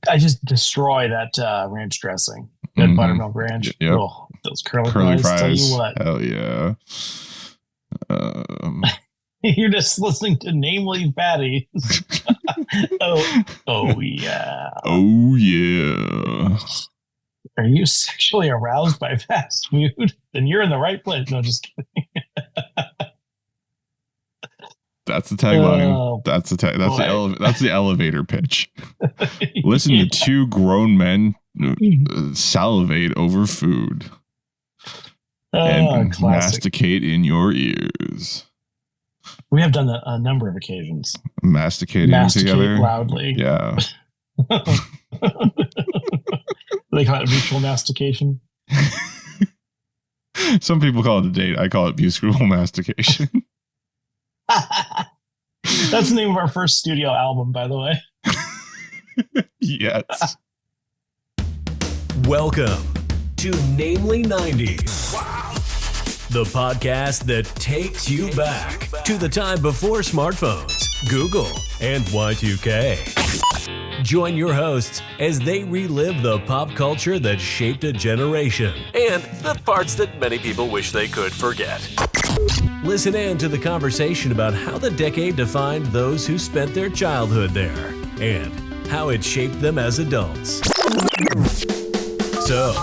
I just destroy that ranch dressing. That buttermilk ranch. Yep. Oh, those curly Curly fries. Tell you fries. what. Hell yeah. You're just listening to Namely Fatty. oh yeah. Oh yeah. Are you sexually aroused by fast food? Then you're in the right place. No, just kidding. That's the tagline. Oh, that's the elevator pitch. Listen to two grown men salivate over food and classic. masticate in your ears. We have done that a number of occasions. Masticate together loudly. Yeah. They call it mutual mastication. Some people call it a date. I call it mutual mastication. That's the name of our first studio album, by the way. Yes. Welcome to Namely 90s. Wow. The podcast that takes you back to the time before smartphones, Google, and Y2K. Join your hosts as they relive the pop culture that shaped a generation and the parts that many people wish they could forget. Listen in to the conversation about how the decade defined those who spent their childhood there and how it shaped them as adults. So,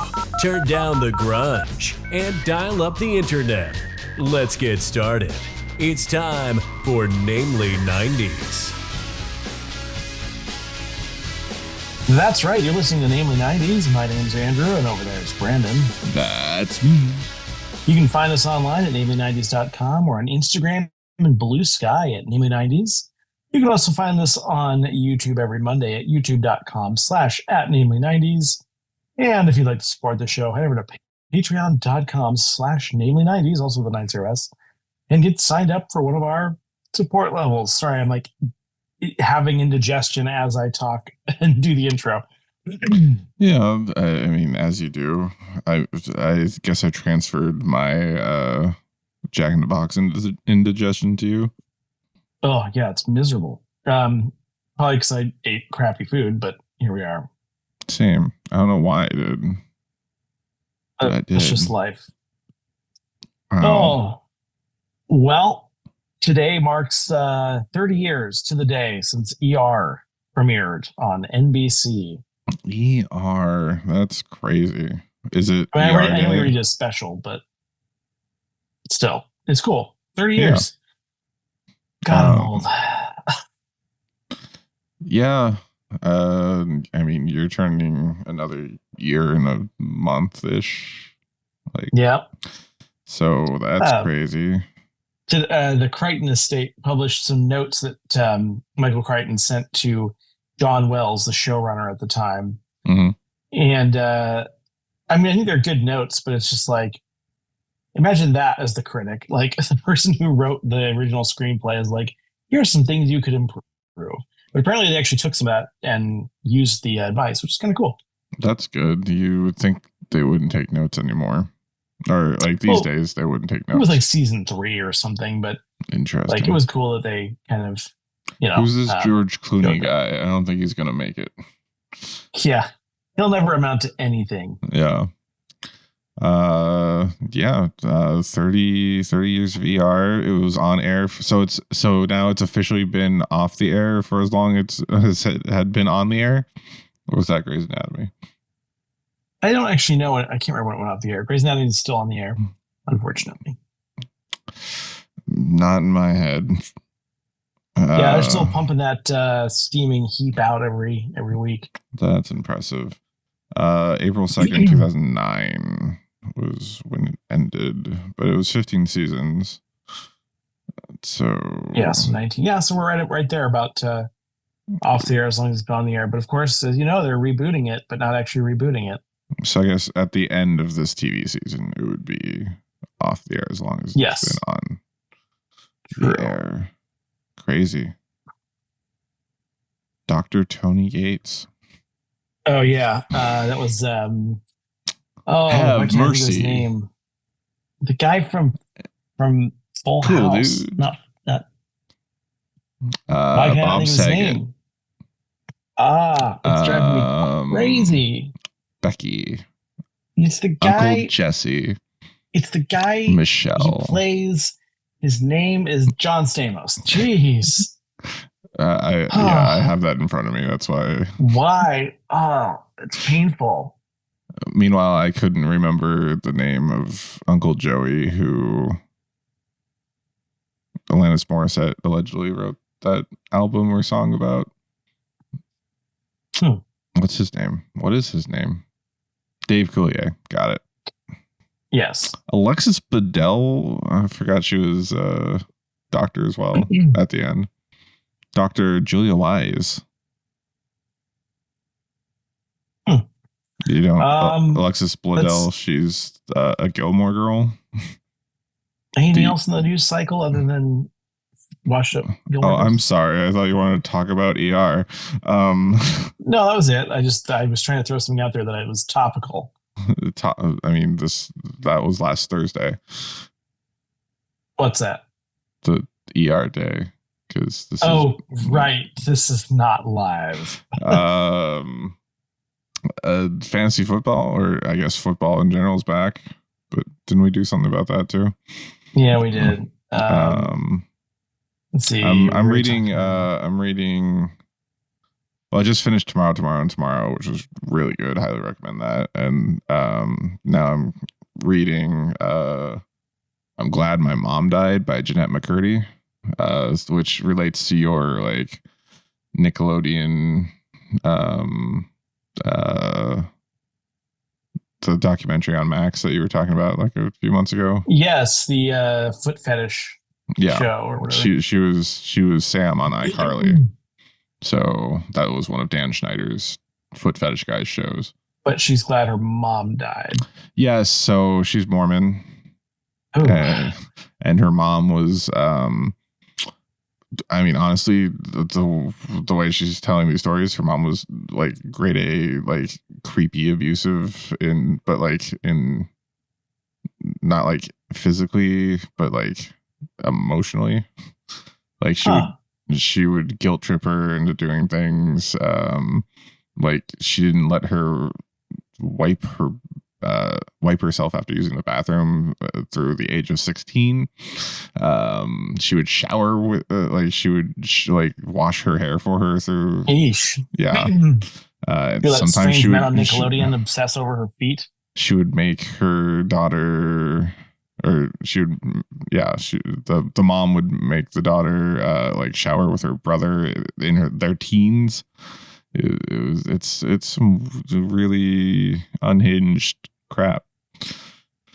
turn down the grunge and dial up the internet. Let's get started. It's time for Namely 90s. That's right. You're listening to Namely 90s. My name's Andrew, and over there is Brandon. That's me. You can find us online at namely90s.com or on Instagram and Bluesky at Namely90s. You can also find us on YouTube every Monday at youtube.com/@namely90s. And if you'd like to support the show, head over to patreon.com/namely90s, also the 9s, and get signed up for one of our support levels. Sorry, I'm like having indigestion as I talk and do the intro. Yeah, I mean, as you do. I guess I transferred my Jack in the Box indigestion to you. Oh, yeah, it's miserable. Probably because I ate crappy food, but here we are. Same. I don't know why I did. But I did. It's just life. Wow. Oh, well, today marks 30 years to the day since ER premiered on NBC. ER. That's crazy. Is it? I know we already did a special, but still, it's cool. 30 years. God, I'm old. Yeah. I mean, you're turning another year in a month-ish. Yep. So that's crazy. The Crichton estate published some notes that Michael Crichton sent to John Wells, the showrunner at the time. Mm-hmm. And I think they're good notes, but it's just like, imagine that as the critic. Like, the person who wrote the original screenplay is like, here's some things you could improve. But apparently they actually took some of that and used the advice, which is kind of cool. That's good. You would think they wouldn't take notes anymore. Or like these days, they wouldn't take notes. It was like season 3 or something, but interesting. Like, it was cool that they kind of, Who's this George Clooney guy? I don't think he's going to make it. Yeah. He'll never amount to anything. Yeah. 30 years of ER. It was on air. So now it's officially been off the air for as long as it had been on the air. Or was that Grey's Anatomy? I don't actually know. I can't remember when it went off the air. Grey's Anatomy is still on the air, unfortunately. Not in my head. Yeah, they're still pumping that steaming heap out every week. That's impressive. April 2nd, 2009 was when it ended, but it was 15 seasons. So yeah, so 19. Yeah, so we're right there about off the air as long as it's been on the air. But of course, as you know, they're rebooting it, but not actually rebooting it. So I guess at the end of this TV season, it would be off the air as long as it's been on the air. Crazy. Dr. Tony Yates. Oh yeah, that was I can't think of his name. The guy from Full House. Dude. Not Bob Saget. It's driving me crazy. Becky. It's the Uncle guy. Jesse. It's the guy. Michelle. He plays. His name is John Stamos. Jeez. I have that in front of me. That's why. Why? Oh, it's painful. Meanwhile, I couldn't remember the name of Uncle Joey, who Alanis Morissette allegedly wrote that album or song about. What's his name? What is his name? Dave Coulier. Got it. Yes. Alexis Bledel. I forgot she was a doctor as well at the end. Dr. Julia Wise. You know, Alexis Bledel, she's a Gilmore Girl. Anything else in the news cycle other than washed up Gilmore Girls? I'm sorry. I thought you wanted to talk about ER. No, that was it. I was trying to throw something out there that it was topical. I mean, that was last Thursday. What's that? The ER day. Because this right. This is not live. Fantasy football, or I guess football in general, is back. But didn't we do something about that too? Yeah, we did. Let's see. I'm reading. Well, I just finished Tomorrow, which was really good. Highly recommend that. And now I'm reading I'm Glad My Mom Died by Jeanette McCurdy, which relates to your like Nickelodeon the documentary on Max that you were talking about like a few months ago. Yes, the foot fetish show or whatever. She was Sam on iCarly. So that was one of Dan Schneider's foot fetish guys shows. But she's glad her mom died. Yes, so she's Mormon. And her mom was I mean, honestly, the way she's telling these stories, her mom was like grade A, like creepy, abusive, but not like physically, but like emotionally. Like she would guilt trip her into doing things. Like she didn't let her wipe herself after using the bathroom through the age of 16. She would shower with she would wash her hair for her through. Eesh. Yeah. Sometimes she would on Nickelodeon obsess over her feet. She would make her daughter, or the mom would make the daughter like shower with her brother in their teens. It's some really unhinged crap.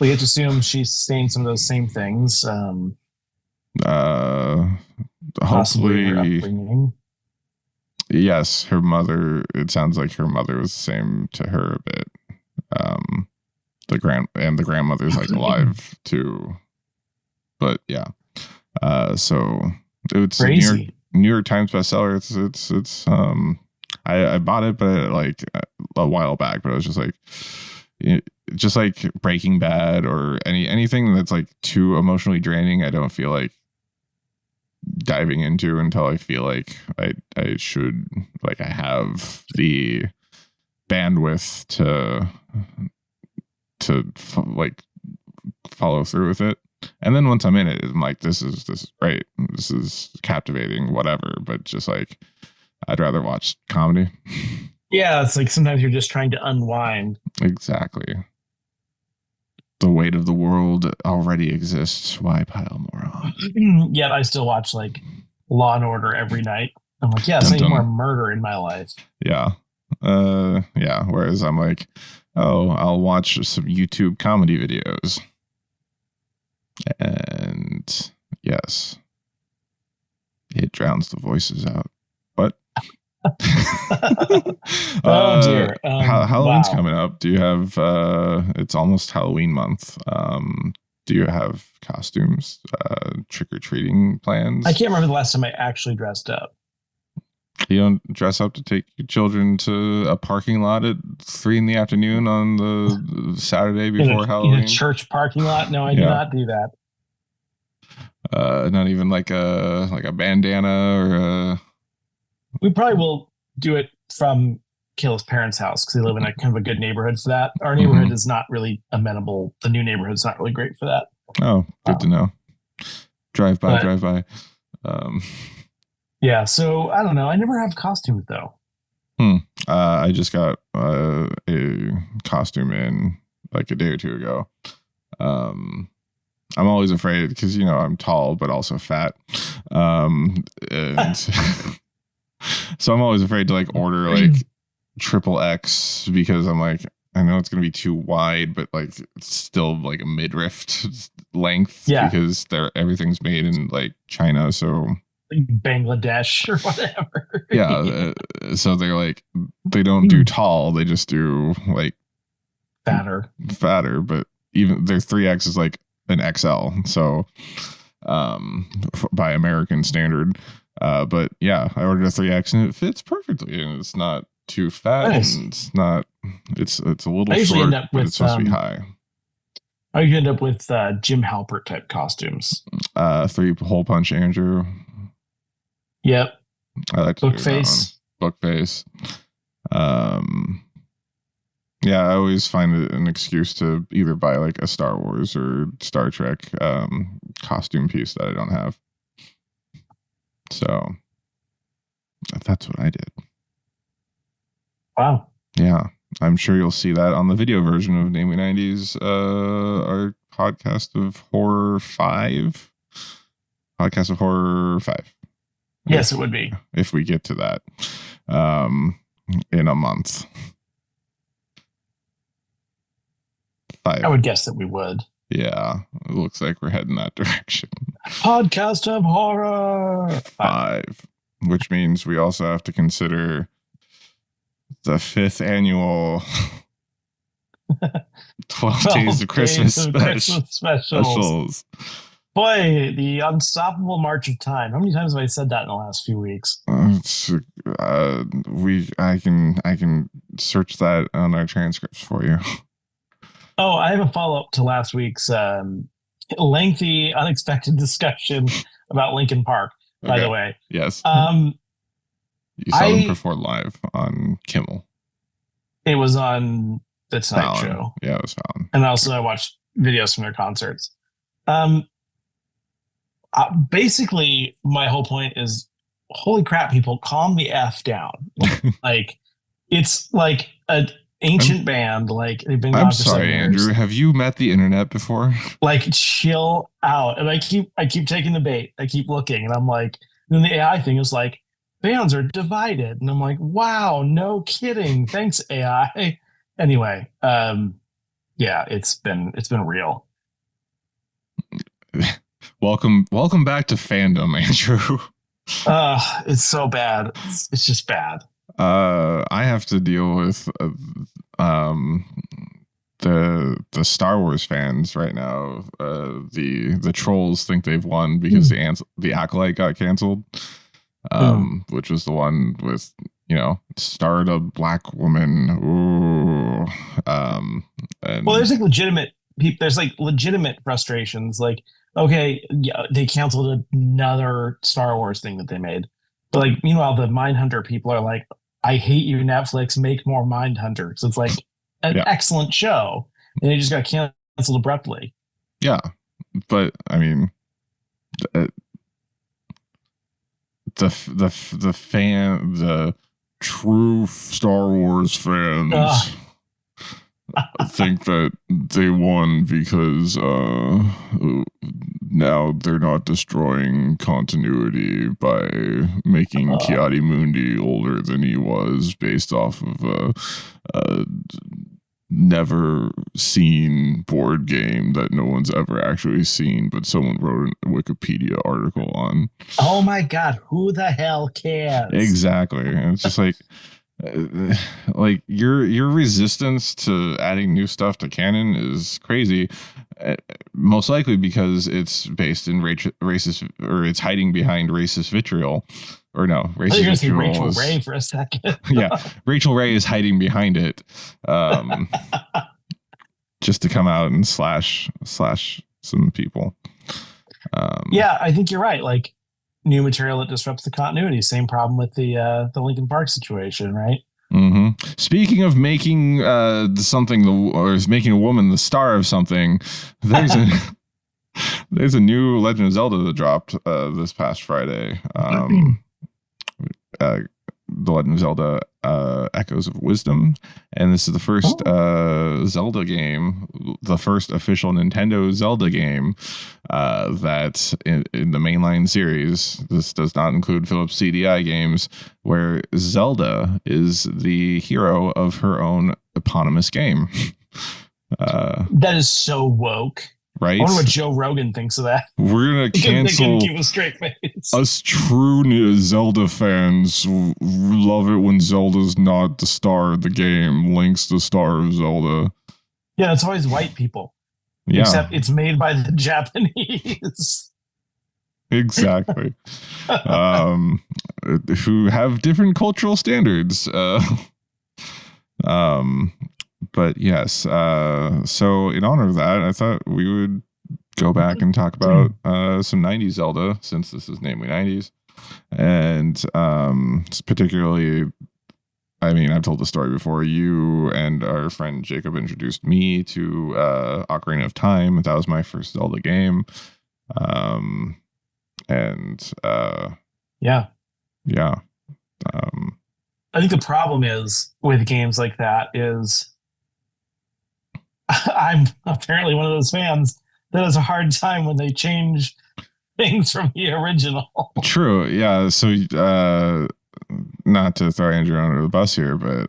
We have to assume she's saying some of those same things. Hopefully, yes. Her mother. It sounds like her mother was the same to her a bit. The grandmother's like alive too, but yeah. So it's crazy. New York Times bestseller. It's I bought it, but like a while back. But I was just like Breaking Bad or anything that's like too emotionally draining. I don't feel like diving into until I feel like I should, like I have the bandwidth to like follow through with it. And then once I'm in it, I'm like, this is great. This is captivating, whatever. But just like, I'd rather watch comedy. Yeah, it's like sometimes you're just trying to unwind. Exactly. The weight of the world already exists. Why pile more on? Yet I still watch like Law and Order every night. I'm like, yes, I need more murder in my life. Yeah. Yeah. Whereas I'm like, oh, I'll watch some YouTube comedy videos. And yes, it drowns the voices out. But oh dear. Halloween's coming up. Do you have it's almost Halloween month. Do you have costumes, trick-or-treating plans? I can't remember the last time I actually dressed up. You don't dress up to take your children to a parking lot at 3 p.m. on the Saturday before Halloween? In a church parking lot? No, I do not do that. Not even like a bandana or a... We probably will do it from kill his parents' house because they live in a kind of a good neighborhood for that. Our neighborhood is not really amenable. The new neighborhood's not really great for that. Oh, good to know. Drive by. Yeah, so I don't know. I never have costumes though. I just got a costume in like a day or two ago. I'm always afraid because, you know, I'm tall, but also fat. And so I'm always afraid to like order like XXX because I'm like, I know it's going to be too wide, but like it's still like a midriff length because everything's made in like China. So like Bangladesh or whatever. Yeah. So they're like, they don't do tall. They just do like fatter, but even their 3X is like an XL. So, by American standard. But yeah, I ordered a 3X and it fits perfectly and it's not too fat. Nice. And it's not, it's a little short, but it's supposed to be high. I usually end up with Jim Halpert type costumes. 3-hole punch Andrew. Yep. I like Bookface. Bookface. Yeah, I always find it an excuse to either buy like a Star Wars or Star Trek costume piece that I don't have. So that's what I did. Wow. Yeah, I'm sure you'll see that on the video version of Namely 90s, our podcast of Horror 5. Podcast of Horror 5. Yes, it would be. If we get to that in a month. 5. I would guess that we would. Yeah, it looks like we're heading that direction. Podcast of Horror 5. Which means we also have to consider the 5th annual 12 Days of Christmas specials. Boy, the unstoppable march of time. How many times have I said that in the last few weeks? I can search that on our transcripts for you. Oh, I have a follow-up to last week's lengthy, unexpected discussion about Linkin Park, by the way. Yes. You saw them perform live on Kimmel. It was on the Tonight Fallon. Show. Yeah, it was Fallon. And also I watched videos from their concerts. Basically, my whole point is, holy crap, people, calm the F down. Like, it's like an ancient band. Like, they've been gone I'm for sorry, 7 years. Andrew. Have you met the internet before? Like, chill out. And I keep taking the bait. I keep looking, and I'm like, then the AI thing is like, bands are divided, and I'm like, wow, no kidding. Thanks, AI. Anyway, yeah, it's been real. Welcome back to fandom, Andrew. It's so bad. It's just bad. I have to deal with the Star Wars fans right now. The trolls think they've won because the Acolyte got canceled, which was the one with, you know, starred a black woman. Ooh. Well, there's like legitimate people. There's like legitimate frustrations. Like, okay, yeah, they canceled another Star Wars thing that they made, but like, meanwhile, the Mindhunter people are like, I hate you, Netflix, make more Mindhunters. It's like an excellent show, and it just got canceled abruptly. Yeah, but I mean, the true Star Wars fans think that they won because now they're not destroying continuity by making Ki-Adi-Mundi older than he was based off of a never seen board game that no one's ever actually seen, but someone wrote a Wikipedia article on. Oh my God, who the hell cares? Exactly. And it's just like your resistance to adding new stuff to canon is crazy, most likely because it's based in racist, or it's hiding behind racist vitriol, or no, racist vitriol. Rachel Ray for a second. Yeah, Rachel Ray is hiding behind it, just to come out and slash some people. Yeah, I think you're right. Like, new material that disrupts the continuity. Same problem with the Linkin Park situation, right? Speaking of making something, or making a woman the star of something, there's a there's a new Legend of Zelda that dropped this past Friday. The Legend of Zelda Echoes of Wisdom, and this is the first Zelda game, the first official Nintendo Zelda game that in the mainline series. This does not include Philips CDI games, where Zelda is the hero of her own eponymous game. That is so woke. Right? I wonder what Joe Rogan thinks of that. We're going to cancel. Keep a straight face. Us true Zelda fans love it when Zelda's not the star of the game. Link's the star of Zelda. Yeah, it's always white people. Yeah. Except it's made by the Japanese. Exactly. Who have different cultural standards. But yes, so in honor of that, I thought we would go back and talk about some 90s Zelda, since this is namely 90s. And particularly, I mean, I've told the story before. You and our friend Jacob introduced me to Ocarina of Time. That was my first Zelda game. Yeah. I think the problem is with games like that is I'm apparently one of those fans that has a hard time when they change things from the original. True. Yeah. So, not to throw Andrew under the bus here, but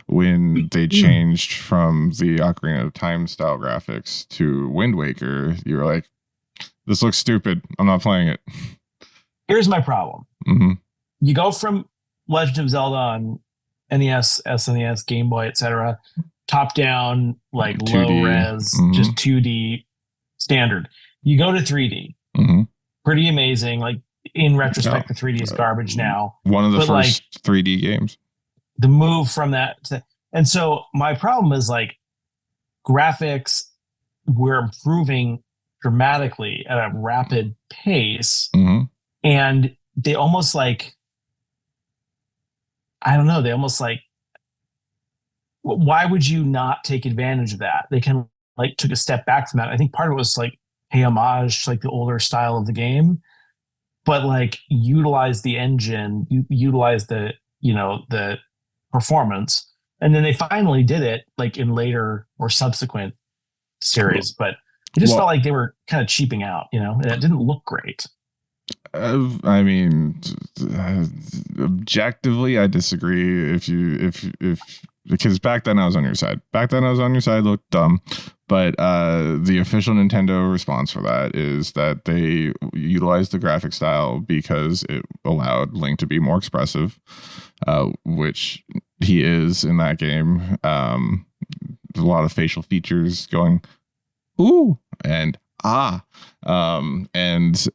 when they changed from the Ocarina of Time style graphics to Wind Waker, you were like, this looks stupid. I'm not playing it. Here's my problem. Mm-hmm. You go from Legend of Zelda on NES, SNES, Game Boy, etc., top down, like 2D. low res, just 2D standard. You go to 3D. Pretty amazing. Like, in retrospect, the 3D is garbage now. One of the first 3D games. The move from that and so my problem is, like, graphics were improving dramatically at a rapid pace, and they almost like, I don't know, they almost like, why would you not take advantage of that? They kind of like took a step back from that. I think part of it was like pay homage to like the older style of the game, but like utilize the engine, utilize the, the performance. And then they finally did it like in later or subsequent series, but it just felt like they were kind of cheaping out, and it didn't look great. I mean, objectively, I disagree. Because back then I was on your side. Looked dumb. But the official Nintendo response for that is that they utilized the graphic style because it allowed Link to be more expressive, which he is in that game. There's a lot of facial features going, ooh, and ah. And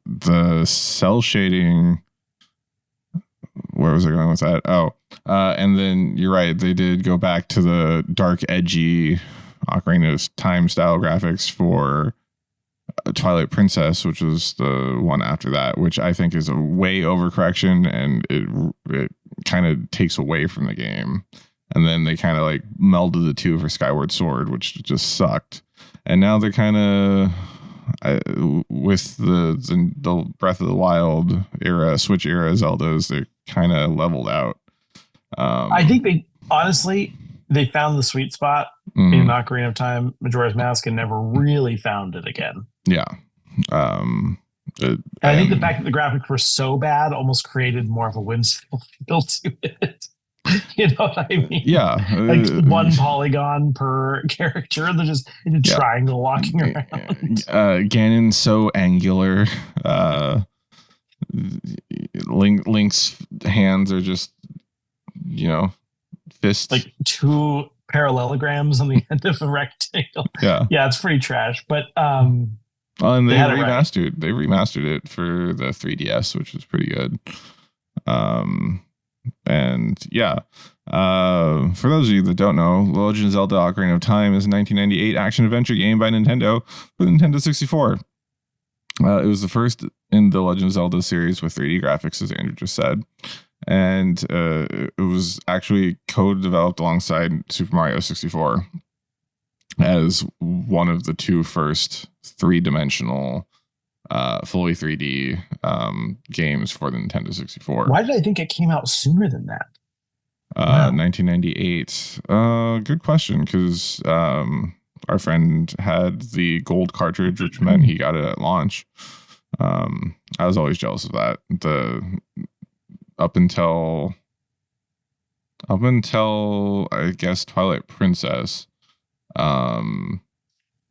the cell shading, where was I going with that? And then you're right, they did go back to the dark, edgy Ocarina of Time style graphics for Twilight Princess, which was the one after that, which I think is a way overcorrection, and it kind of takes away from the game. And then they kind of like melded the two for Skyward Sword, which just sucked. And now they're kind of with the Breath of the Wild era, Switch era Zeldas, they're kind of leveled out. I think they found the sweet spot in Ocarina of Time, Majora's Mask, and never really found it again. Yeah. I think the fact that the graphics were so bad almost created more of a whimsical feel to it. You know what I mean? Yeah. Like one polygon per character. They're just in a triangle walking around. Ganon's so angular. Link's hands are just, fists. Like two parallelograms on the end of a rectangle. Yeah. Yeah, it's pretty trash. But and they remastered it for the 3DS, which was pretty good. And yeah, for those of you that don't know, Legend of Zelda Ocarina of Time is a 1998 action-adventure game by Nintendo for the Nintendo 64. It was the first in the Legend of Zelda series with 3D graphics, as Andrew just said. and it was actually co-developed alongside Super Mario 64 as one of the two first three-dimensional fully 3D games for the Nintendo 64. Why did I think it came out sooner than that? Wow. 1998. Good question, because our friend had the gold cartridge, which meant he got it at launch. I was always jealous of that. Up until I guess Twilight Princess,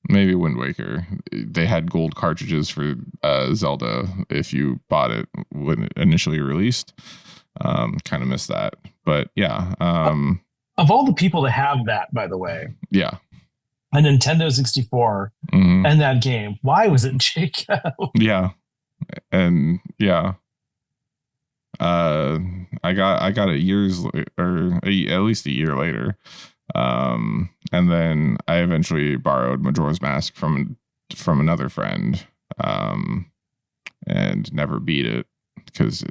maybe Wind Waker, they had gold cartridges for Zelda if you bought it when it initially released. Kind of missed that, but yeah. Of all the people to have that, by the way, yeah, a Nintendo 64 and that game, why was it Jacob? Yeah, and yeah. I got it years or at least a year later. And then I eventually borrowed Majora's Mask from another friend, and never beat it because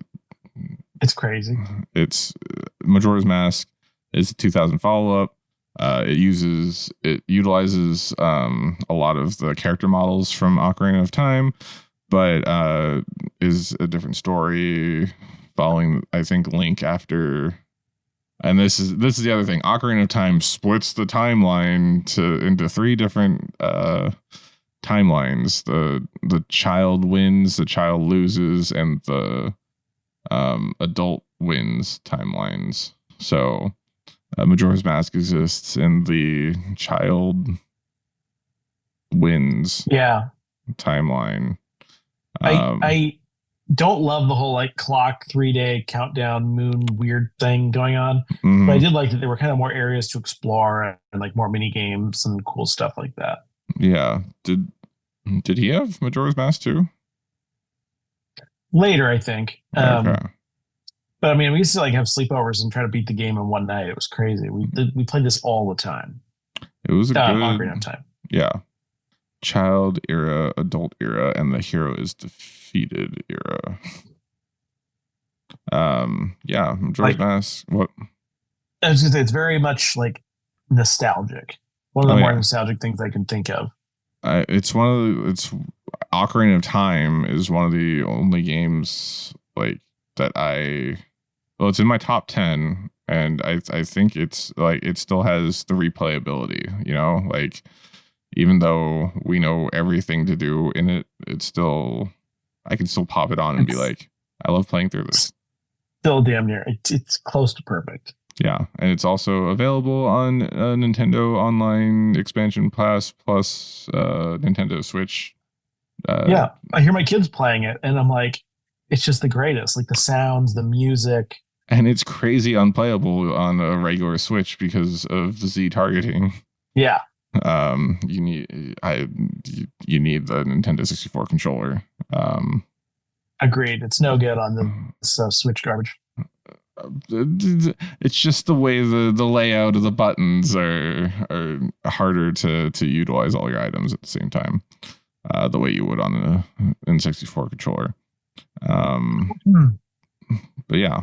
it's crazy. It's Majora's Mask is a 2000 follow-up. It utilizes a lot of the character models from Ocarina of Time, but is a different story following, I think, Link after. And this is the other thing. Ocarina of Time splits the timeline into three different timelines. The child wins, the child loses, and the adult wins timelines. So Majora's Mask exists in the child wins timeline. I don't love the whole like clock 3-day countdown moon weird thing going on, but I did like that there were kind of more areas to explore and like more mini games and cool stuff like that. Yeah. Did he have Majora's Mask too? Later, I think. Okay. But I mean, we used to like have sleepovers and try to beat the game in one night. It was crazy. We played this all the time. It was a good Ocarina of Time. Yeah. Child era, adult era, and the hero is defeated era. Yeah, Majora's Mask. What? I was gonna say it's very much like nostalgic. One of the more nostalgic things I can think of. It's Ocarina of Time is one of the only games like that it's in my top 10, and I think it's like it still has the replayability, you know, like even though we know everything to do in it, I can still pop it on and be like, I love playing through this. Still damn near. It's close to perfect. Yeah, and it's also available on Nintendo Online Expansion Pass plus Nintendo Switch. Yeah, I hear my kids playing it, and I'm like, it's just the greatest. Like the sounds, the music. And it's crazy unplayable on a regular Switch because of the Z targeting. Yeah. You need the Nintendo 64 controller. Agreed. It's no good on the Switch garbage. It's just the way the layout of the buttons are harder to utilize all your items at the same time, the way you would on an N64 controller. But yeah.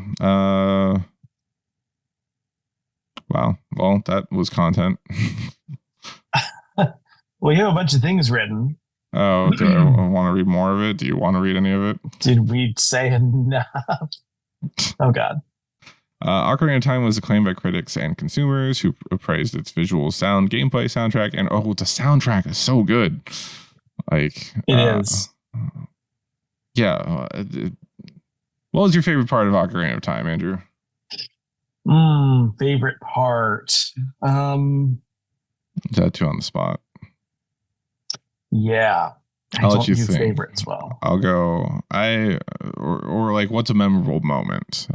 Wow. Well, that was content. Well, you have a bunch of things written. Oh, do I want to read more of it? Do you want to read any of it? Did we say enough? Oh, God. Ocarina of Time was acclaimed by critics and consumers who praised its visual, sound, gameplay, soundtrack, and the soundtrack is so good. Like it is. Yeah. What was your favorite part of Ocarina of Time, Andrew? Favorite part. Is that too on the spot? Yeah. I'll let you think. Favorites well. I'll go. Or like, what's a memorable moment?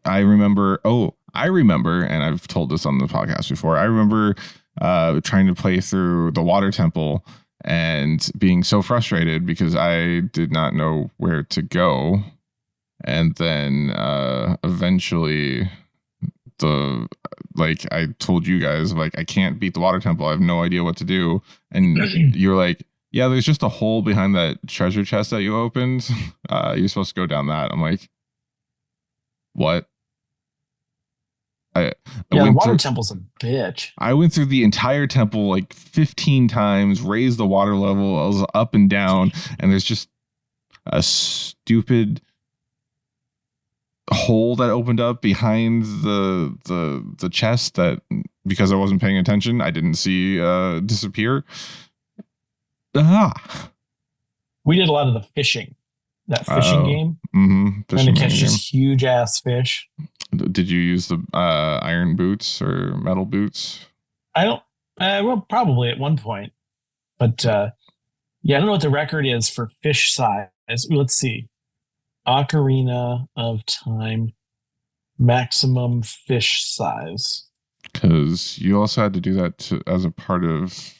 I remember, and I've told this on the podcast before. I remember trying to play through the water temple and being so frustrated because I did not know where to go. And then eventually I told you guys, like, I can't beat the water temple. I have no idea what to do. And you're like, yeah, there's just a hole behind that treasure chest that you opened. You're supposed to go down that. I'm like, What? I Yeah, the went water through, temple's a bitch. I went through the entire temple like 15 times, raised the water level. I was up and down, and there's just a stupid hole that opened up behind the chest that, because I wasn't paying attention, I didn't see disappear. We did a lot of the fishing. That fishing game. Mm-hmm. Trying to catch just huge ass fish. Did you use the iron boots or metal boots? I don't. Well, probably at one point, but yeah, I don't know what the record is for fish size. Let's see. Ocarina of Time maximum fish size. Because you also had to do that as a part of.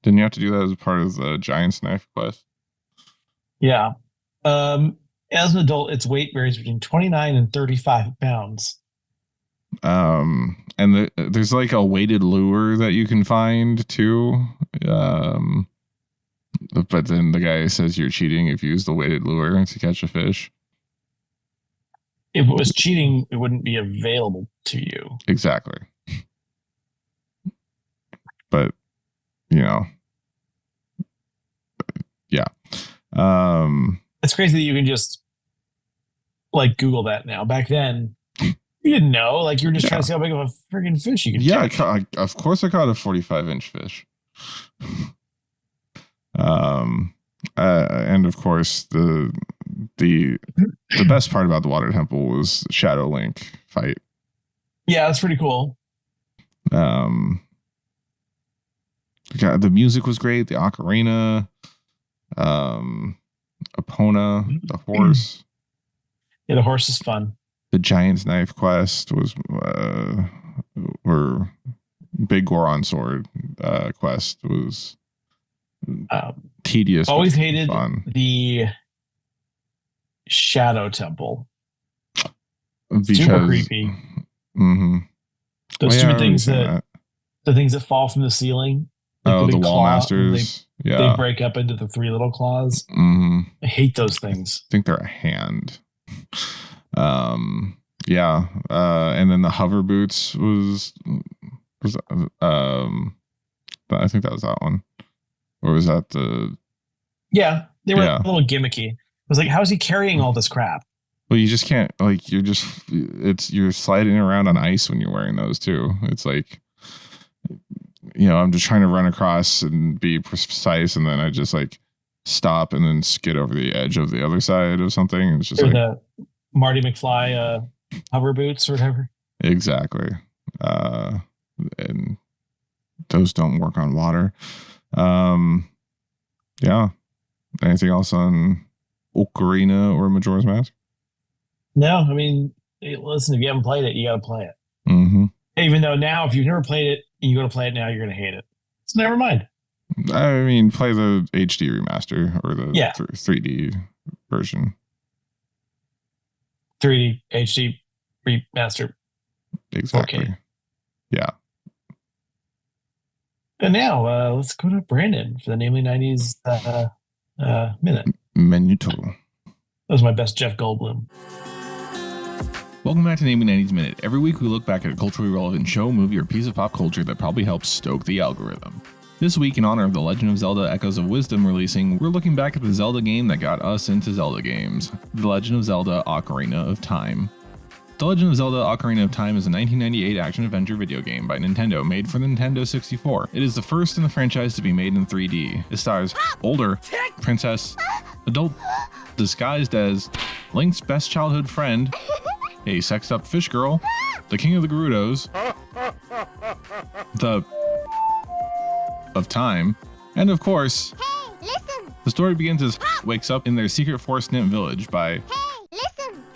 Didn't you have to do that as a part of the Giant's Knife quest? Yeah. As an adult, its weight varies between 29 and 35 pounds. And there's like a weighted lure that you can find too. But then the guy says you're cheating if you use the weighted lure to catch a fish. If it was cheating, it wouldn't be available to you. Exactly. But, you know, yeah. It's crazy that you can just like Google that now. Back then, you didn't know. Like you were just trying to see how big of a freaking fish you could catch. Of course I caught a 45-inch fish. And of course the best part about the water temple was Shadow Link fight. Yeah, that's pretty cool. The music was great. The ocarina, Epona, the horse. Yeah, the horse is fun. The Giant's Knife quest was, or Big Goron Sword quest was tedious. Always hated fun. the Shadow Temple. Because, super creepy. Mm-hmm. Those stupid things the things that fall from the ceiling. Like the wall masters. They break up into the three little claws. Mm-hmm. I hate those things. I think they're a hand. Yeah. And then the hover boots was I think that was that one. Or was that the... Yeah, they were a little gimmicky. It was like, how is he carrying all this crap? Well, you just can't, like, you're sliding around on ice when you're wearing those too. It's like, you know, I'm just trying to run across and be precise, and then I just like stop and then skid over the edge of the other side of something. It's just like the Marty McFly hover boots or whatever. Exactly. And those don't work on water. Yeah. Anything else on Ocarina or Majora's Mask? No, I mean, listen, if you haven't played it, you got to play it. Mm-hmm. Even though now, if you've never played it and you go to play it now, you're going to hate it. So never mind. I mean, play the HD remaster or the 3D version. 3D HD remaster. Exactly. 4K. Yeah. And now let's go to Brandon for the Namely 90s minute. Minuto. That was my best Jeff Goldblum. Welcome back to Namely 90s Minute. Every week we look back at a culturally relevant show, movie, or piece of pop culture that probably helps stoke the algorithm. This week, in honor of The Legend of Zelda Echoes of Wisdom releasing, we're looking back at the Zelda game that got us into Zelda games, The Legend of Zelda Ocarina of Time. The Legend of Zelda Ocarina of Time is a 1998 action-adventure video game by Nintendo made for the Nintendo 64. It is the first in the franchise to be made in 3D. It stars older princess, adult disguised as Link's best childhood friend, a sexed-up fish girl, the King of the Gerudos, the of Time, and of course, the story begins as wakes up in their secret forest nymph village by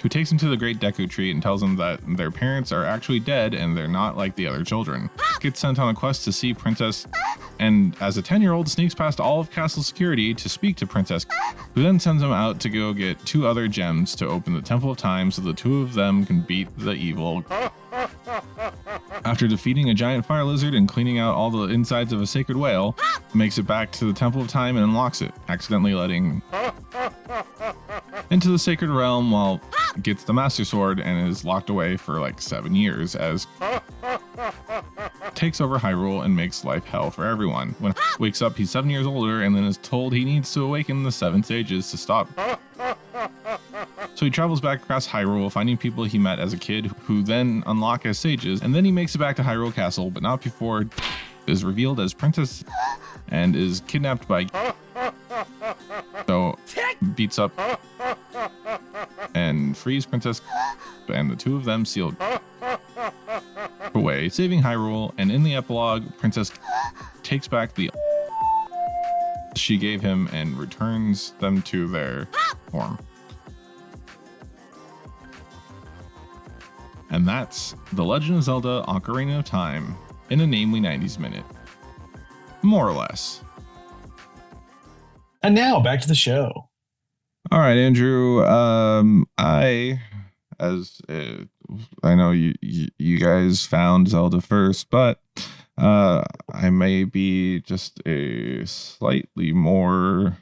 who takes him to the Great Deku Tree and tells him that their parents are actually dead and they're not like the other children. Gets sent on a quest to see Princess, and as a 10-year-old sneaks past all of castle security to speak to Princess, who then sends him out to go get 2 other gems to open the Temple of Time so the 2 of them can beat the evil. After defeating a giant fire lizard and cleaning out all the insides of a sacred whale, makes it back to the Temple of Time and unlocks it, accidentally letting into the sacred realm while gets the Master Sword and is locked away for like 7 years as takes over Hyrule and makes life hell for everyone. When wakes up, he's 7 years older and then is told he needs to awaken the 7 sages to stop. So he travels back across Hyrule, finding people he met as a kid who then unlock as sages, and then he makes it back to Hyrule Castle, but not before is revealed as Princess and is kidnapped by so beats up and frees Princess, and the two of them sealed away, saving Hyrule. And in the epilogue, Princess takes back the she gave him and returns them to their form. And that's The Legend of Zelda Ocarina of Time in a Namely 90s minute. More or less. And now back to the show. All right, Andrew. I know you guys found Zelda first, but I may be just a slightly more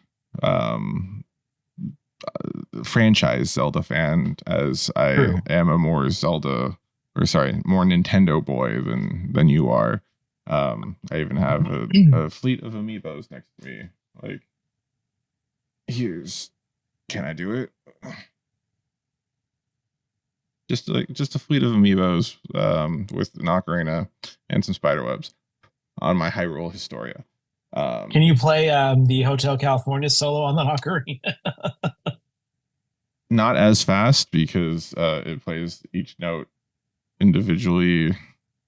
franchise Zelda fan, as I am a more more Nintendo boy than you are. I even have a fleet of amiibos next to me. Like, can I do it? Just a fleet of amiibos with an ocarina and some spiderwebs on my Hyrule Historia. Can you play the Hotel California solo on the ocarina? Not as fast, because it plays each note individually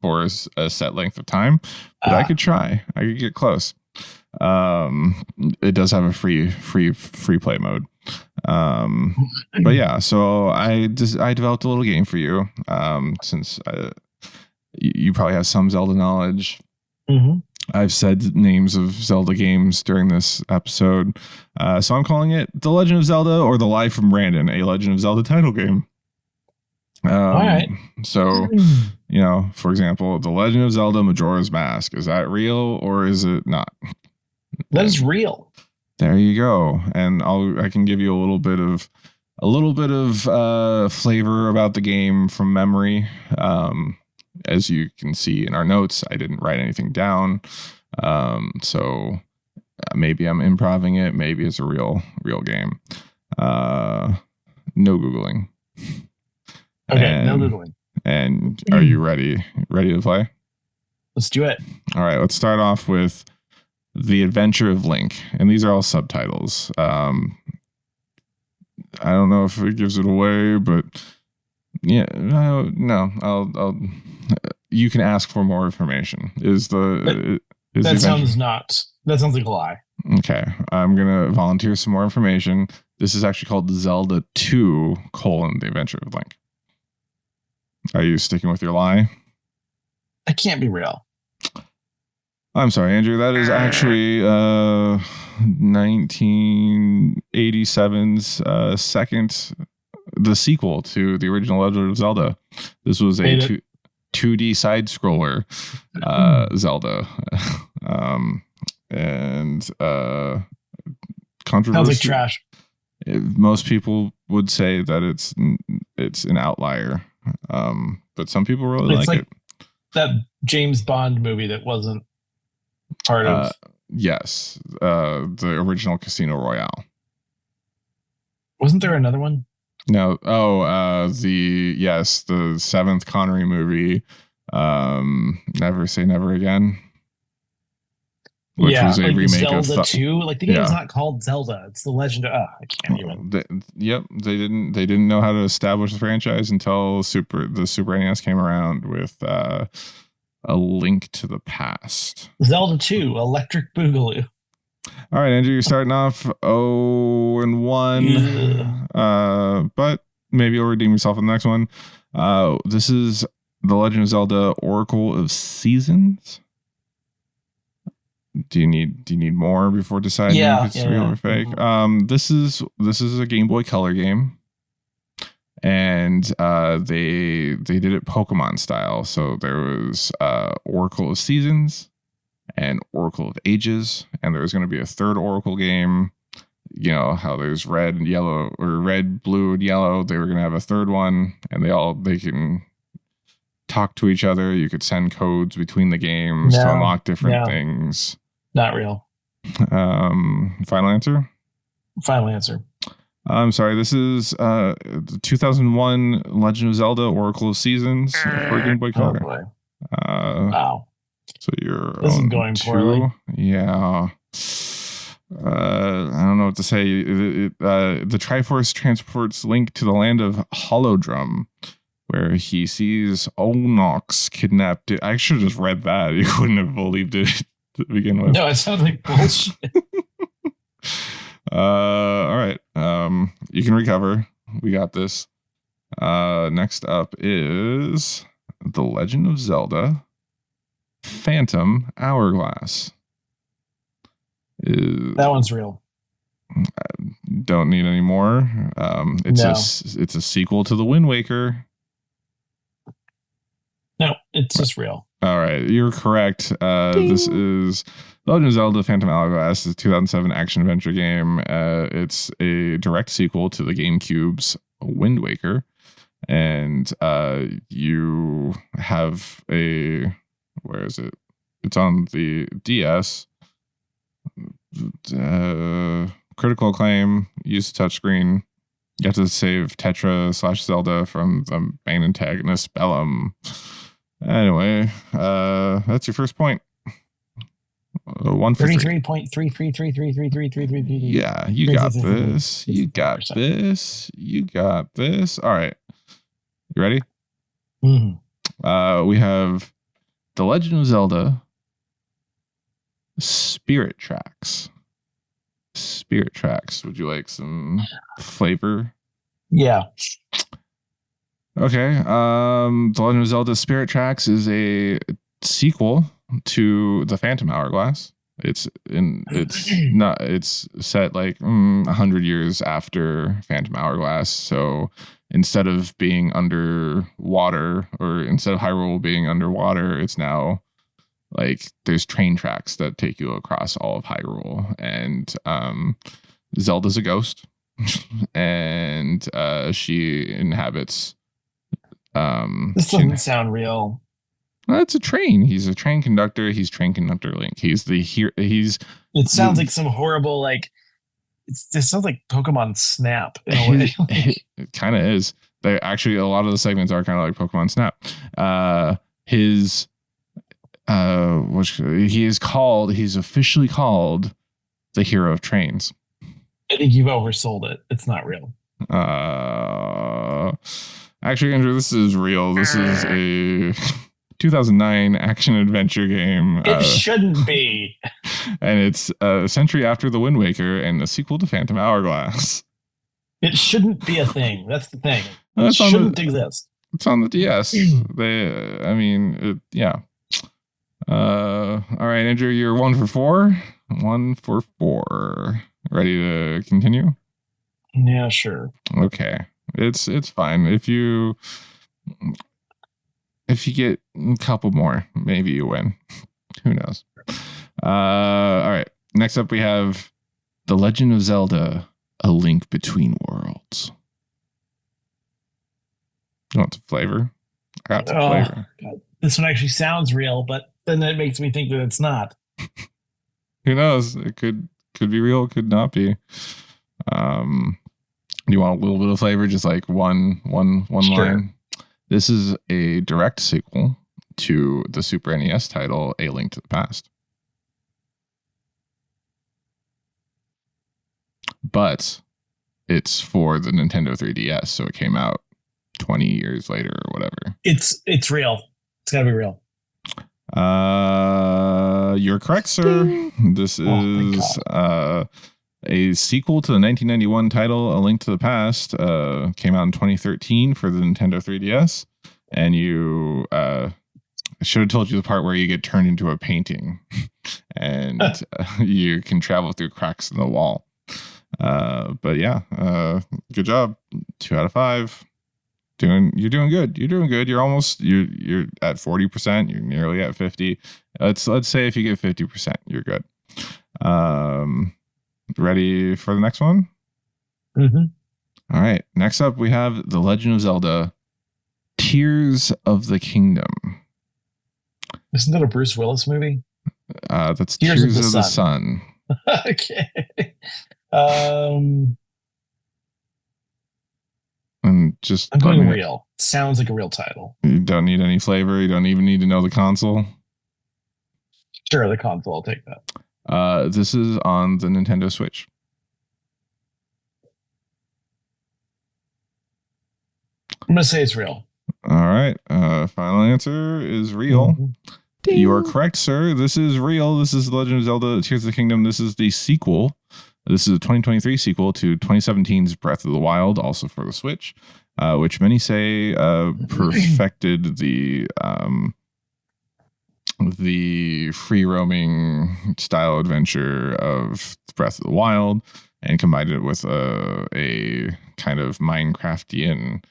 for a set length of time, but I could try. I could get close. It does have a free play mode. But yeah, so I developed a little game for you. Since you probably have some Zelda knowledge. Mm-hmm. I've said names of Zelda games during this episode. So I'm calling it The Legend of Zelda, or The Lie from Brandon, a Legend of Zelda title game. All right. So, for example, The Legend of Zelda Majora's Mask. Is that real or is it not? That is real. There you go. And I can give you a little bit of flavor about the game from memory. As you can see in our notes, I didn't write anything down. So maybe I'm improving it. Maybe it's a real game. No Googling. Okay, no Googling. And are you ready? Ready to play? Let's do it. All right, let's start off with The Adventure of Link. And these are all subtitles. I don't know if it gives it away, but yeah, no, I'll you can ask for more information. That sounds like a lie. Okay, I'm gonna volunteer some more information. This is actually called Zelda 2: The Adventure of Link. Are you sticking with your lie? That can't be real. I'm sorry, Andrew. That is actually 1987's the sequel to the original Legend of Zelda. This was a 2D side scroller Zelda, and controversy. Sounds like trash. Most people would say that it's an outlier, but some people really like it. That James Bond movie that wasn't part of. Yes, the original Casino Royale. Wasn't there another one? No. The seventh Connery movie, Never Say Never Again, which was a remake Zelda of Zelda 2. Like, the game's not called Zelda; it's the Legend of. I can't even. They didn't know how to establish the franchise until the Super NES came around with A Link to the Past. Zelda 2: Electric Boogaloo. All right, Andrew, you're starting off 0-1, but maybe you'll redeem yourself in the next one. This is The Legend of Zelda: Oracle of Seasons. Do you need more before deciding if it's real or fake? This is a Game Boy Color game, and they did it Pokemon style. So there was Oracle of Seasons and Oracle of Ages, and there was going to be a third Oracle game. you know how there's red and yellow, or red, blue, and yellow. They were gonna have a third one, and they can talk to each other. You could send codes between the games to unlock different things. Not real. Final answer. Final answer. I'm sorry. This is the 2001 Legend of Zelda: Oracle of Seasons for Game Boy Color. Oh boy. Wow. So you're this is going poorly. Yeah. I don't know what to say. The Triforce transports Link to the land of Holodrum, where he sees Olnox kidnapped. I should have just read that. You wouldn't have believed it to begin with. No, it sounds like bullshit. All right. You can recover. We got this. Next up is The Legend of Zelda Phantom Hourglass. That one's real. Don't need any more. It's a sequel to the Wind Waker. No, it's just real. All right, you're correct. This is Legend of Zelda Phantom Hourglass, is a 2007 action adventure game. It's a direct sequel to the GameCube's Wind Waker, and you have a, where is it? It's on the DS. Critical acclaim, use touchscreen. You have to save Tetra / Zelda from the main antagonist Bellum. Anyway, that's your first point. 1 for 33.33333333. Yeah, you got this. You got this. You got this. All right. You ready? Mm-hmm. We have The Legend of Zelda Spirit Tracks. Spirit Tracks. Would you like some flavor? Yeah. Okay. The Legend of Zelda Spirit Tracks is a sequel to the Phantom Hourglass. It's set like 100 years after Phantom Hourglass. So instead of being underwater, or instead of Hyrule being underwater, it's now like there's train tracks that take you across all of Hyrule, and Zelda's a ghost, and she inhabits. This doesn't sound real. Well, it's a train. He's a train conductor. He's train conductor Link. He's the here. It sounds like some horrible like. It sounds like Pokemon Snap in a way. It kind of is. They actually, a lot of the segments are kind of like Pokemon Snap. He's officially called the Hero of Trains. I think you've oversold it. It's not real. Actually, Andrew, this is real. This is a 2009 action adventure game. It shouldn't be. And it's a century after the Wind Waker and the sequel to Phantom Hourglass. It shouldn't be a thing. That's the thing. It shouldn't exist. It's on the DS. Yeah. All right, Andrew, you're 1 for 4. 1 for 4. Ready to continue? Yeah, sure. Okay. It's fine. If you get a couple more, maybe you win. Who knows? All right. Next up, we have The Legend of Zelda: A Link Between Worlds. You want some flavor? I got some flavor. God. This one actually sounds real, but then that makes me think that it's not. Who knows? It could be real, could not be. Do you want a little bit of flavor? Just like one Sure. line. This is a direct sequel to the Super NES title, A Link to the Past. But it's for the Nintendo 3DS, so it came out 20 years later or whatever. It's real. It's gotta be real. You're correct, sir. This is a sequel to the 1991 title, A Link to the Past. Came out in 2013 for the Nintendo 3DS. And you I should have told you the part where you get turned into a painting and you can travel through cracks in the wall. But yeah, good job. 2 out of 5. You're doing good. You're doing good. You're at 40%. You're nearly at 50. Let's say if you get 50%, you're good. Ready for the next one? Mm-hmm. All right. Next up, we have The Legend of Zelda: Tears of the Kingdom. Isn't that a Bruce Willis movie? That's Tears of the Sun. Okay. And just I'm going real. Sounds like a real title. You don't need any flavor. You don't even need to know the console. Sure, the console. I'll take that. This is on the Nintendo Switch. I'm going to say it's real. All right. Final answer is real. Mm-hmm. You are correct, sir. This is real. This is The Legend of Zelda: Tears of the Kingdom. This is the sequel. This is a 2023 sequel to 2017's Breath of the Wild, also for the Switch, which many say perfected the free roaming style adventure of Breath of the Wild and combined it with a kind of Minecraftian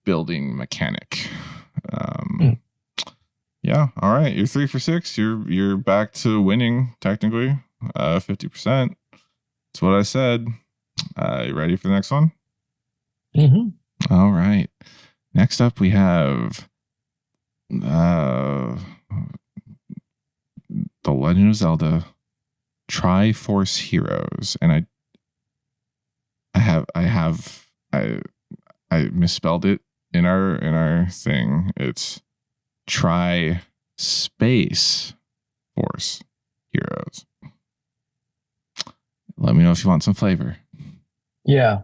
building mechanic. Yeah. All right. You're 3 for 6. You're back to winning technically. 50%. That's what I said. You ready for the next one? Mm-hmm. All right. Next up, we have The Legend of Zelda: Triforce Heroes, and I misspelled it in our thing. It's Space Force Heroes. Let me know if you want some flavor. Yeah.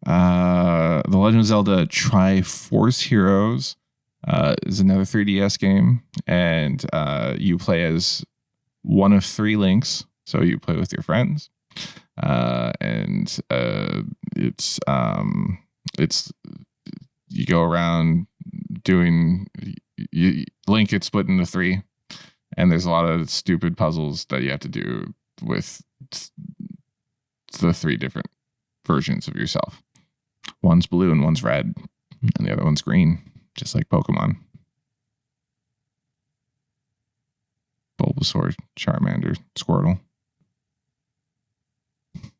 The Legend of Zelda: Triforce Heroes is another 3DS game, and you play as one of 3 links. So you play with your friends, and it's you go around doing. Link gets split into 3, and there's a lot of stupid puzzles that you have to do with the 3 different versions of yourself. One's blue and one's red, and the other one's green, just like Pokemon. Bulbasaur, Charmander, Squirtle.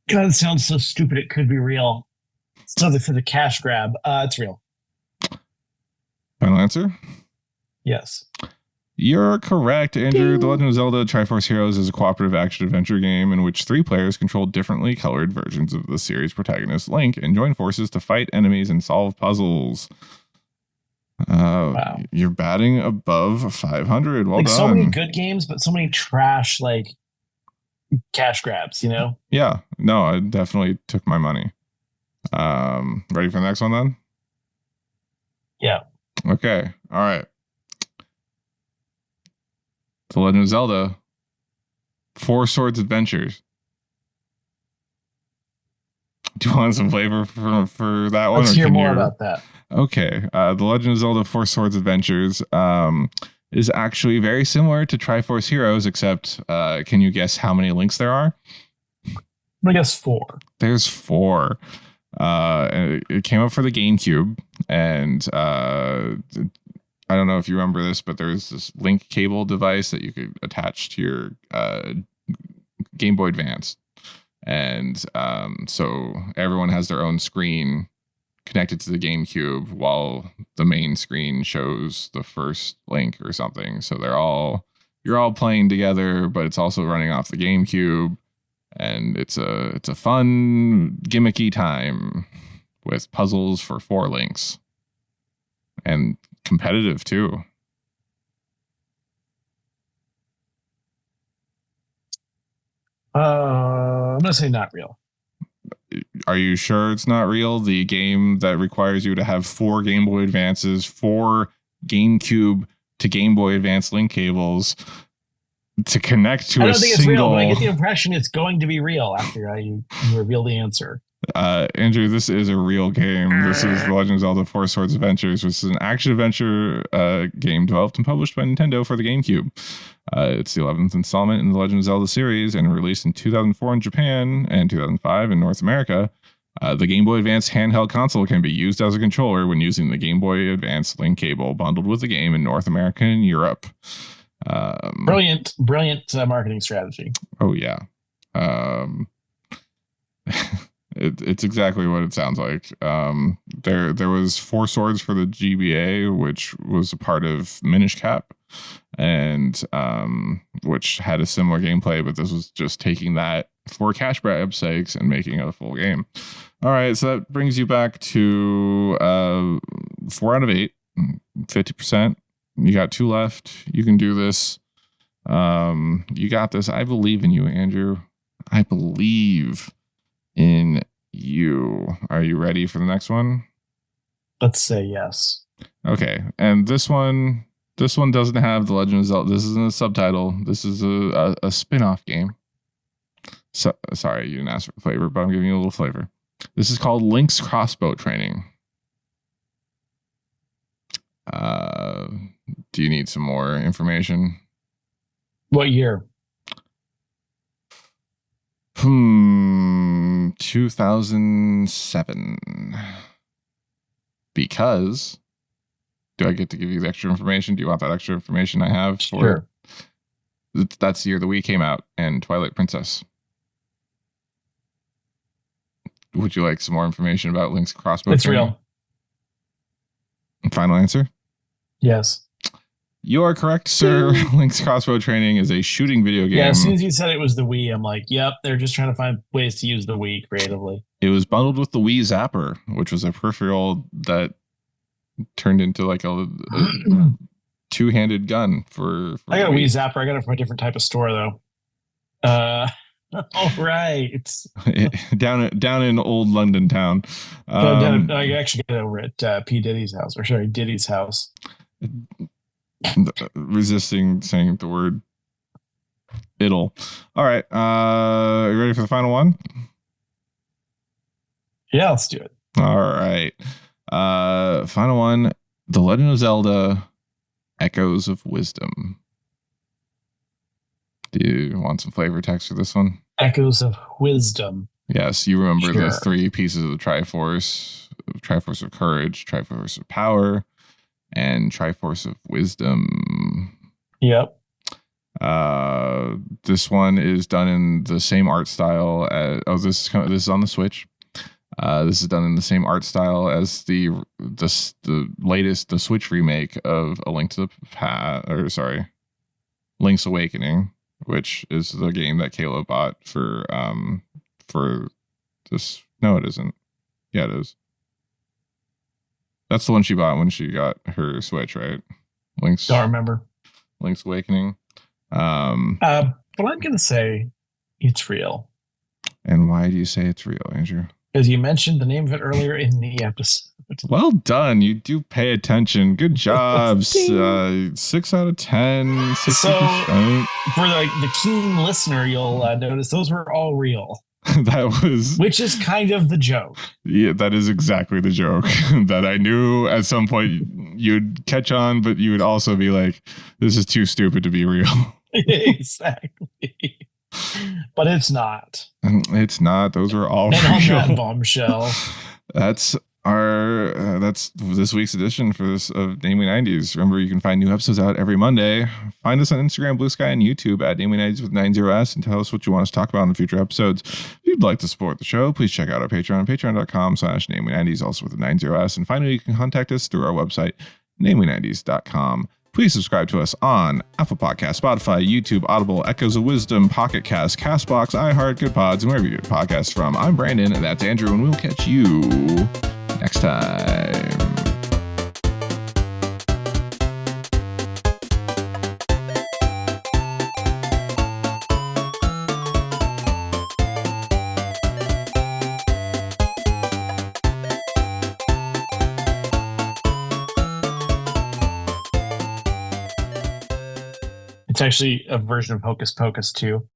God, it sounds so stupid. It could be real. Something for the cash grab. It's real. Final answer? Yes. You're correct, Andrew. The Legend of Zelda: Triforce Heroes is a cooperative action-adventure game in which 3 players control differently colored versions of the series' protagonist, Link, and join forces to fight enemies and solve puzzles. Wow. You're batting above 500. Well done. So many good games, but so many trash, cash grabs, you know? Yeah. No, I definitely took my money. Ready for the next one, then? Yeah. Okay. All right. The Legend of Zelda: Four Swords Adventures. Do you want some flavor for that one? Let's hear more about that. Okay. The Legend of Zelda: Four Swords Adventures is actually very similar to Triforce Heroes, except can you guess how many links there are? I guess 4. There's 4. It came up for the GameCube, and I don't know if you remember this, but there's this link cable device that you could attach to your Game Boy Advance. And so everyone has their own screen connected to the GameCube while the main screen shows the first link or something. So you're all playing together, but it's also running off the GameCube. And it's a fun, gimmicky time with puzzles for 4 links. And competitive too. I'm gonna say not real. Are you sure it's not real? The game that requires you to have 4 Game Boy Advances, 4 GameCube to Game Boy Advance link cables to connect to a single. I don't think it's real, but I get the impression it's going to be real after you reveal the answer. Andrew, this is a real game. This is The Legend of Zelda: Four Swords Adventures, which is an action-adventure game developed and published by Nintendo for the GameCube. It's the 11th installment in the Legend of Zelda series and released in 2004 in Japan and 2005 in North America. The Game Boy Advance handheld console can be used as a controller when using the Game Boy Advance link cable bundled with the game in North America and Europe. Brilliant marketing strategy. Oh, yeah. It's exactly what it sounds like. There was 4 swords for the GBA, which was a part of Minish Cap, and which had a similar gameplay, but this was just taking that for cash grab sakes and making it a full game. All right, so that brings you back to 4 out of 8, 50%. You got 2 left. You can do this. You got this. I believe in you, Andrew. I believe in you. Are you ready for the next one? Let's say yes. Okay, and this one doesn't have The Legend of Zelda. This isn't a subtitle. This is a spin-off game. So, sorry, you didn't ask for flavor, but I'm giving you a little flavor. This is called Link's Crossbow Training. Do you need some more information? What year? 2007. Because, do I get to give you the extra information? Do you want that extra information I have? Sure. That's the year the Wii came out and Twilight Princess. Would you like some more information about Link's Crossbow It's Training? real. Final answer? Yes. You are correct, sir. Link's Crossbow Training is a shooting video game. Yeah, as soon as you said it was the Wii, I'm like, yep, they're just trying to find ways to use the Wii creatively. It was bundled with the Wii Zapper, which was a peripheral that turned into like a two-handed gun for I got a Wii Zapper. I got it from a different type of store, though. All right. down in old London town. I actually got it over at P. Diddy's house, or sorry, Diddy's house. Resisting saying the word "it'll." All right, you ready for the final one? Yeah, let's do it. All right, final one: The Legend of Zelda: Echoes of Wisdom. Do you want some flavor text for this one? Echoes of Wisdom. Yes, you remember Sure. the 3 pieces of the Triforce: Triforce of Courage, Triforce of Power, and Triforce of Wisdom. Yep. This one is done in the same art style as this is on the Switch. This is done in the same art style as the latest Switch remake of Link's Awakening, which is the game that Kayla bought for this. No, it isn't. Yeah, it is. That's the one she bought when she got her Switch, right? Don't remember. Link's Awakening. But I'm gonna say it's real. And why do you say it's real, Andrew? Because you mentioned the name of it earlier in the episode. Well done. You do pay attention. Good job. 6 out of 10. 60%. So for the keen listener, you'll notice those were all real. That was, which is kind of the joke. Yeah, that is exactly the joke that I knew at some point you'd catch on, but you would also be like, this is too stupid to be real. Exactly. But it's not. It's not. Those are all and real. On that bombshell. That's this week's edition for this of Namely 90s. Remember, you can find new episodes out every Monday. Find us on Instagram, Bluesky, and YouTube at Namely 90s with 90s, and tell us what you want us to talk about in future episodes. If you'd like to support the show, please check out our Patreon, patreon.com/Namely 90s, also with the 90s. And finally, you can contact us through our website, namely90s.com. Please subscribe to us on Apple Podcasts, Spotify, YouTube, Audible, Echoes of Wisdom, Pocket Cast, Castbox, iHeart, Good Pods, and wherever you get podcasts from. I'm Brandon, and that's Andrew, and we'll catch you next time. It's actually a version of Hocus Pocus 2.